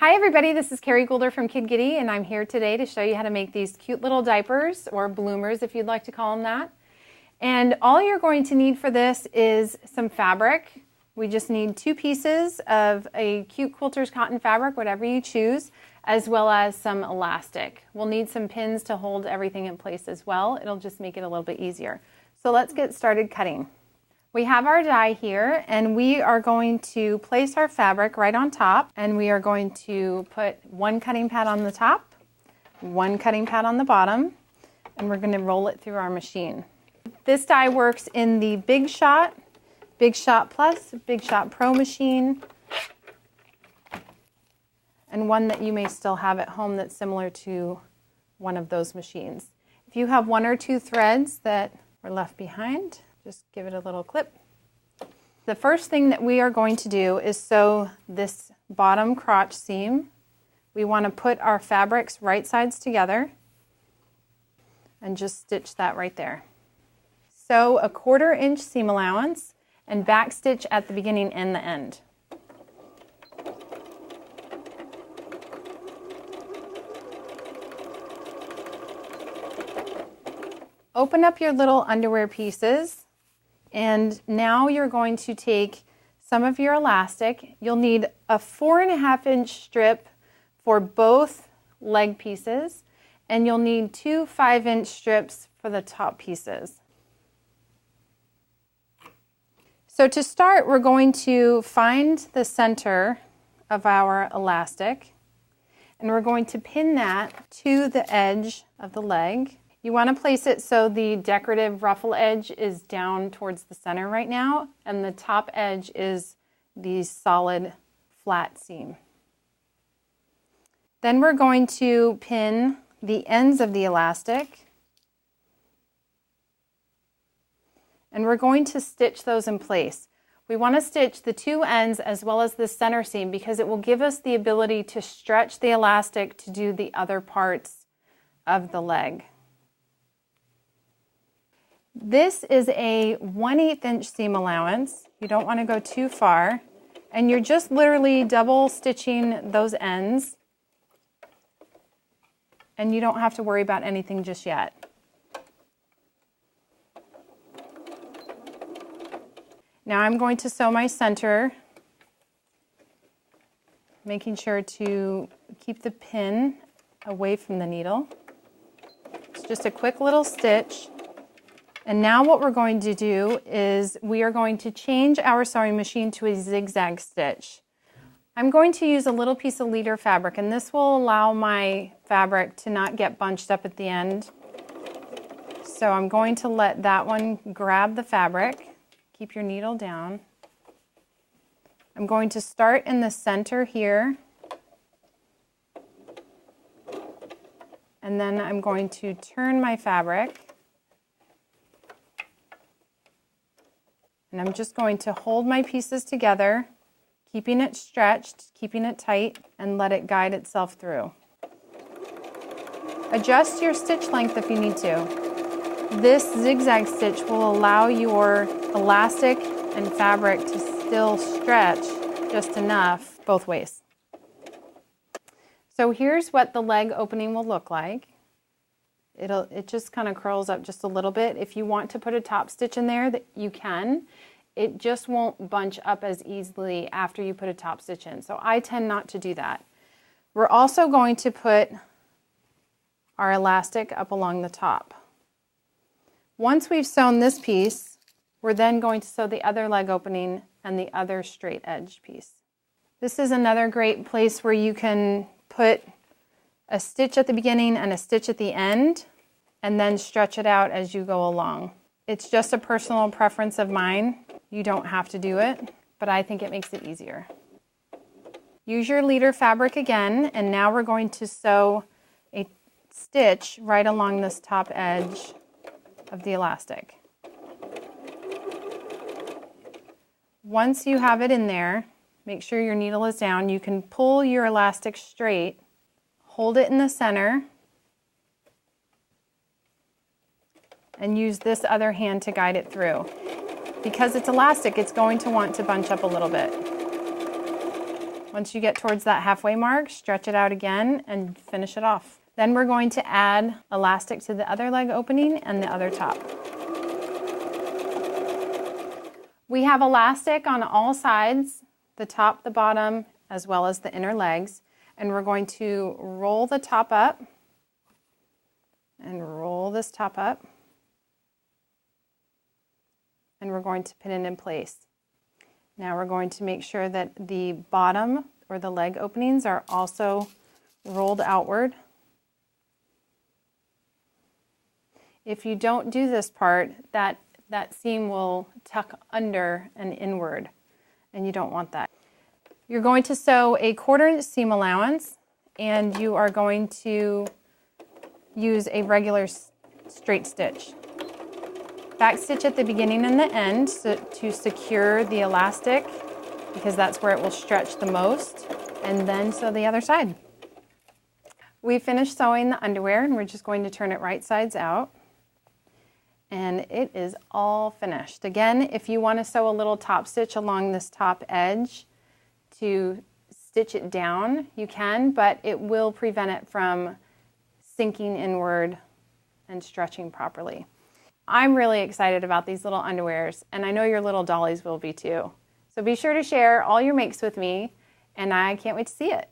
Hi everybody, this is Kerry Goulder from Kid Giddy, and I'm here today to show you how to make these cute little diapers, or bloomers if you'd like to call them that. And all you're going to need for this is some fabric. We just need 2 pieces of a cute quilter's cotton fabric, whatever you choose, as well as some elastic. We'll need some pins to hold everything in place as well. It'll just make it a little bit easier. So let's get started cutting. We have our die here, and we are going to place our fabric right on top, and we are going to put 1 cutting pad on the top, 1 cutting pad on the bottom, and we're going to roll it through our machine. This die works in the Big Shot Plus, Big Shot Pro machine, and one that you may still have at home that's similar to one of those machines. If you have 1 or 2 threads that were left behind, just give it a little clip. The first thing that we are going to do is sew this bottom crotch seam. We want to put our fabrics right sides together and just stitch that right there. Sew a 1/4 inch seam allowance and back stitch at the beginning and the end. Open up your little underwear pieces, and now you're going to take some of your elastic. You'll need a 4.5 inch strip for both leg pieces, and you'll need 2 5-inch strips for the top pieces. So to start, we're going to find the center of our elastic, and we're going to pin that to the edge of the leg. You want to place it so the decorative ruffle edge is down towards the center right now, and the top edge is the solid flat seam. Then we're going to pin the ends of the elastic, and we're going to stitch those in place. We want to stitch the 2 ends as well as the center seam because it will give us the ability to stretch the elastic to do the other parts of the leg. This is a 1/8 inch seam allowance. You don't want to go too far, and you're just literally double stitching those ends, and you don't have to worry about anything just yet. Now I'm going to sew my center, making sure to keep the pin away from the needle. It's just a quick little stitch. And now what we're going to do is we are going to change our sewing machine to a zigzag stitch. I'm going to use a little piece of leader fabric, and this will allow my fabric to not get bunched up at the end. So I'm going to let that one grab the fabric. Keep your needle down. I'm going to start in the center here, and then I'm going to turn my fabric. And I'm just going to hold my pieces together, keeping it stretched, keeping it tight, and let it guide itself through. Adjust your stitch length if you need to. This zigzag stitch will allow your elastic and fabric to still stretch just enough both ways. So here's what the leg opening will look like. It just kind of curls up just a little bit. If you want to put a top stitch in there, that you can. It just won't bunch up as easily after you put a top stitch in. So I tend not to do that. We're also going to put our elastic up along the top. Once we've sewn this piece, we're then going to sew the other leg opening and the other straight edge piece. This is another great place where you can put a stitch at the beginning and a stitch at the end, and then stretch it out as you go along. It's just a personal preference of mine. You don't have to do it, but I think it makes it easier. Use your leader fabric again, and now we're going to sew a stitch right along this top edge of the elastic. Once you have it in there, make sure your needle is down. You can pull your elastic straight, hold it in the center, and use this other hand to guide it through. Because it's elastic, it's going to want to bunch up a little bit. Once you get towards that halfway mark, stretch it out again and finish it off. Then we're going to add elastic to the other leg opening and the other top. We have elastic on all sides, the top, the bottom, as well as the inner legs. And we're going to roll the top up and roll this top up. And we're going to pin it in place. Now we're going to make sure that the bottom or the leg openings are also rolled outward. If you don't do this part, that seam will tuck under and inward, and you don't want that. You're going to sew a 1/4 inch seam allowance, and you are going to use a regular straight stitch. Back stitch at the beginning and the end to secure the elastic, because that's where it will stretch the most, and then sew the other side. We finished sewing the underwear, and we're just going to turn it right sides out. And it is all finished. Again, if you want to sew a little top stitch along this top edge to stitch it down, you can, but it will prevent it from sinking inward and stretching properly. I'm really excited about these little underwears, and I know your little dollies will be too. So be sure to share all your makes with me, and I can't wait to see it.